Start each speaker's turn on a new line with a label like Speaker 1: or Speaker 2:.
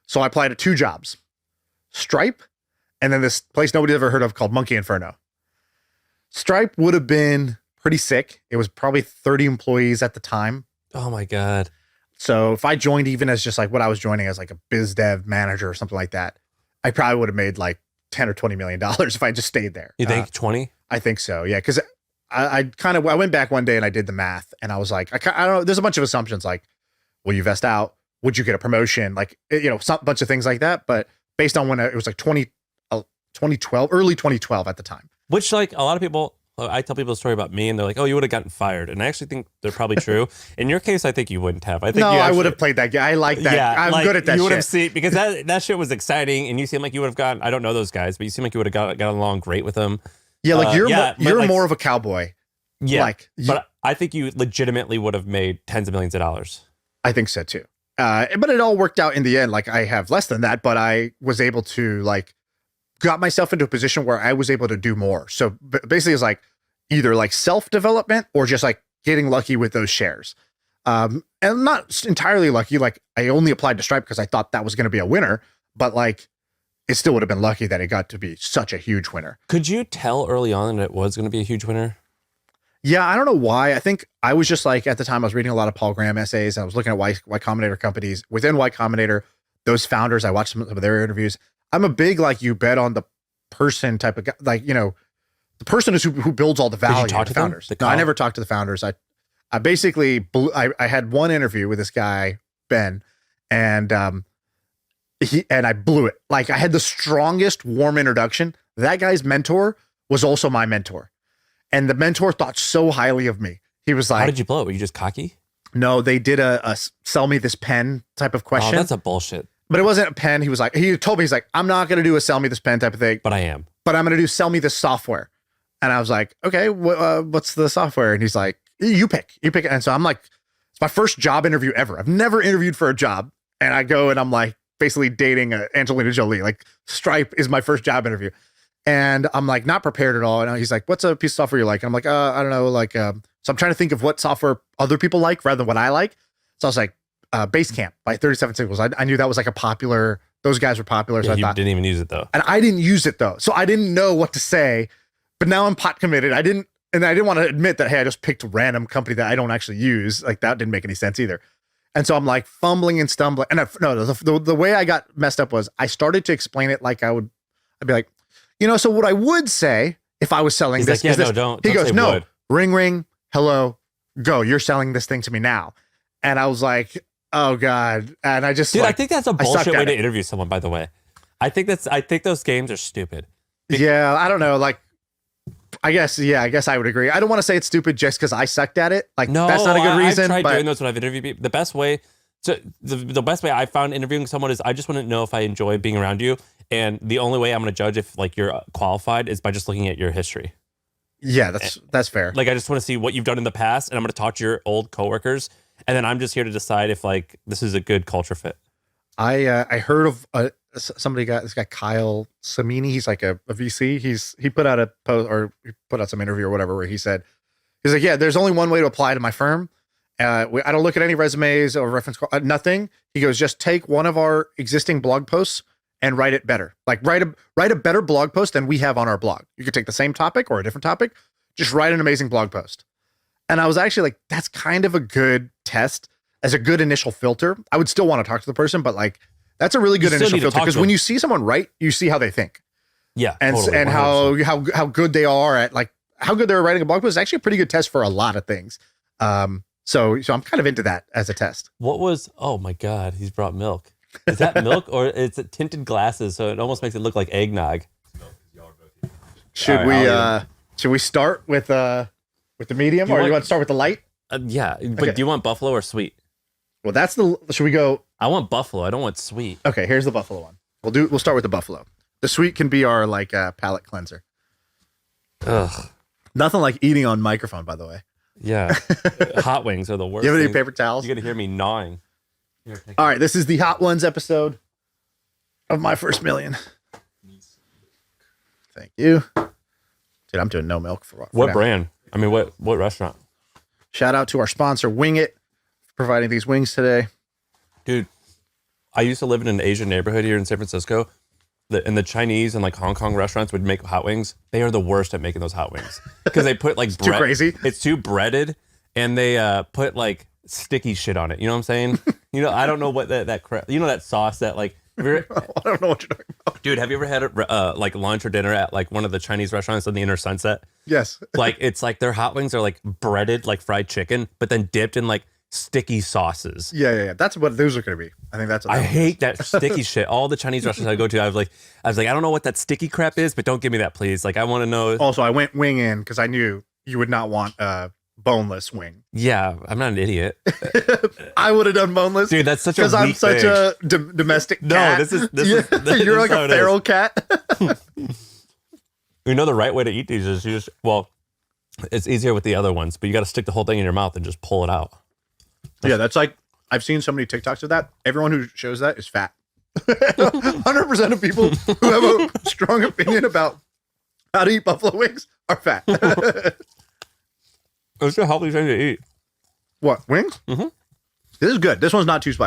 Speaker 1: So I applied to 2 jobs, Stripe, and then this place nobody ever heard of called Monkey Inferno. Stripe would have been pretty sick. It was probably 30 employees at the time.
Speaker 2: Oh my God.
Speaker 1: So if I joined even as just like what I was joining as like a biz dev manager or something like that, I probably would have made like 10 or $20 million if I just stayed there.
Speaker 2: You think 20?
Speaker 1: I think so. Yeah. Cause I went back one day and I did the math and I was like, I don't know. There's a bunch of assumptions like, will you vest out? Would you get a promotion? Like, some bunch of things like that. But based on when it was like 2012, early 2012 at the time.
Speaker 2: Which like a lot of people, I tell people a story about me and they're like, oh, you would have gotten fired. And I actually think they're probably true. In your case, I think you wouldn't have.
Speaker 1: I would have played that game. I like that. Yeah, I'm good at that shit.
Speaker 2: You would have seen, because that shit was exciting and you seem like you would have gotten, I don't know those guys, but you seem like you would have got along great with them.
Speaker 1: Yeah, like you're more of a cowboy.
Speaker 2: Yeah, but I think you legitimately would have made tens of millions of dollars.
Speaker 1: I think so too. But it all worked out in the end. Like I have less than that, but I was able to got myself into a position where I was able to do more. So basically it's like either like self-development or just like getting lucky with those shares. And I'm not entirely lucky. Like I only applied to Stripe because I thought that was going to be a winner, but like it still would have been lucky that it got to be such a huge winner.
Speaker 2: Could you tell early on that it was going to be a huge winner?
Speaker 1: Yeah, I don't know why. I think I was just like, at the time I was reading a lot of Paul Graham essays and I was looking at Y Combinator companies. Within Y Combinator, those founders, I watched some of their interviews. I'm a big, like, you bet on the person type of guy. Like, the person is who builds all the value.
Speaker 2: Did you talk to
Speaker 1: founders.
Speaker 2: them?
Speaker 1: No, I never talked to the founders. I basically, I had one interview with this guy, Ben, and I blew it. Like I had the strongest warm introduction. That guy's mentor was also my mentor. And the mentor thought so highly of me. He was like,
Speaker 2: how did you blow it? Were you just cocky?
Speaker 1: No, they did a sell me this pen type of question.
Speaker 2: Oh, that's a bullshit.
Speaker 1: But it wasn't a pen. He told me, he's like, I'm not going to do a sell me this pen type of thing.
Speaker 2: But I am.
Speaker 1: But I'm going to do sell me this software. And I was like, okay, what's the software? And he's like, you pick it. And so I'm like, it's my first job interview ever. I've never interviewed for a job. And I go and I'm like basically dating Angelina Jolie. Like Stripe is my first job interview. And I'm like, not prepared at all. And he's like, what's a piece of software you like? And I'm like, I don't know. Like, so I'm trying to think of what software other people like rather than what I like. So I was like, Basecamp by 37 Signals. I knew that was like those guys were popular. So
Speaker 2: Yeah,
Speaker 1: I
Speaker 2: you
Speaker 1: thought,
Speaker 2: didn't even use it though.
Speaker 1: and I didn't use it though. So I didn't know what to say, but now I'm pot committed. I didn't want to admit that, hey, I just picked a random company that I don't actually use. Like that didn't make any sense either. And so I'm like fumbling and stumbling. And the way I got messed up was I started to explain it like I'd be like, so what I would say if I was selling this is this.
Speaker 2: Don't.
Speaker 1: He goes,
Speaker 2: say
Speaker 1: no,
Speaker 2: would.
Speaker 1: ring, hello, go. You're selling this thing to me now. And I was like, oh God. And I just,
Speaker 2: Dude, I think that's a bullshit way to
Speaker 1: it.
Speaker 2: interview someone, by the way. I think those games are stupid.
Speaker 1: Yeah, I don't know. Like, I guess I would agree. I don't want to say it's stupid just because I sucked at it. Like,
Speaker 2: No,
Speaker 1: that's not a good reason.
Speaker 2: I've tried
Speaker 1: but
Speaker 2: doing those when I've interviewed people. The best way I found interviewing someone is I just want to know if I enjoy being around you. And the only way I'm going to judge if like you're qualified is by just looking at your history.
Speaker 1: Yeah, that's fair.
Speaker 2: Like, I just want to see what you've done in the past, and I'm going to talk to your old coworkers, and then I'm just here to decide if like this is a good culture fit.
Speaker 1: I heard of this guy Kyle Samini. He's like a VC. He put out a post or he put out some interview or whatever where he's like, yeah, there's only one way to apply to my firm. I don't look at any resumes or reference nothing. He goes, just take one of our existing blog posts and write it better. Like write a better blog post than we have on our blog. You could take the same topic or a different topic, just write an amazing blog post. And I was actually like, that's kind of a good test as a good initial filter. I would still want to talk to the person, but like, that's a really good initial filter because when you see someone write, you see how they think.
Speaker 2: Yeah.
Speaker 1: And,
Speaker 2: totally,
Speaker 1: and how good they are at like, how good they're writing a blog post is actually a pretty good test for a lot of things. So I'm kind of into that as a test.
Speaker 2: Oh my God, he's brought milk. Is that milk or it's tinted glasses? So it almost makes it look like eggnog.
Speaker 1: Should we start with the medium or you want to start with the light?
Speaker 2: Yeah, but
Speaker 1: Okay.
Speaker 2: do you want buffalo or sweet?
Speaker 1: Well, should we go?
Speaker 2: I want buffalo. I don't want sweet.
Speaker 1: Okay, here's the buffalo one. We'll start with the buffalo. The sweet can be our like palate cleanser.
Speaker 2: Ugh.
Speaker 1: Nothing like eating on microphone, by the way.
Speaker 2: Yeah. Hot wings are the worst.
Speaker 1: You have any
Speaker 2: thing.
Speaker 1: paper towels?
Speaker 2: You're going to hear me gnawing. Here,
Speaker 1: All right, this is the Hot Ones episode of My First Million. Thank you. Dude, I'm doing no milk for
Speaker 2: what
Speaker 1: now.
Speaker 2: brand? I mean, what restaurant?
Speaker 1: Shout out to our sponsor, Wing It, for providing these wings today.
Speaker 2: Dude, I used to live in an Asian neighborhood here in San Francisco. And the Chinese and like Hong Kong restaurants would make hot wings. They are the worst at making those hot wings because they put like
Speaker 1: too crazy.
Speaker 2: It's too breaded, and they put like sticky shit on it. You know what I'm saying? I don't know what that crap. That sauce that like.
Speaker 1: I don't know what you're talking about,
Speaker 2: dude. Have you ever had like lunch or dinner at like one of the Chinese restaurants on the Inner Sunset?
Speaker 1: Yes.
Speaker 2: Like it's like their hot wings are like breaded like fried chicken, but then dipped in like sticky sauces.
Speaker 1: Yeah. That's what those are going to be. I think that's what
Speaker 2: I hate that sticky shit. All the Chinese restaurants I go to, I was like, I don't know what that sticky crap is, but don't give me that, please. Like, I want to know.
Speaker 1: Also, I went wing in because I knew you would not want a boneless wing.
Speaker 2: Yeah, I'm not an idiot.
Speaker 1: I would have done boneless.
Speaker 2: Dude, that's such a weak
Speaker 1: I'm such
Speaker 2: thing.
Speaker 1: a domestic cat.
Speaker 2: No, this is
Speaker 1: you're like a feral cat.
Speaker 2: The right way to eat these is you just, it's easier with the other ones, but you got to stick the whole thing in your mouth and just pull it out.
Speaker 1: Yeah, that's like, I've seen so many TikToks of that. Everyone who shows that is fat. 100% of people who have a strong opinion about how to eat buffalo wings are fat.
Speaker 2: It's a healthy thing to eat.
Speaker 1: What, wings?
Speaker 2: Mm-hmm.
Speaker 1: This is good. This one's not too spicy.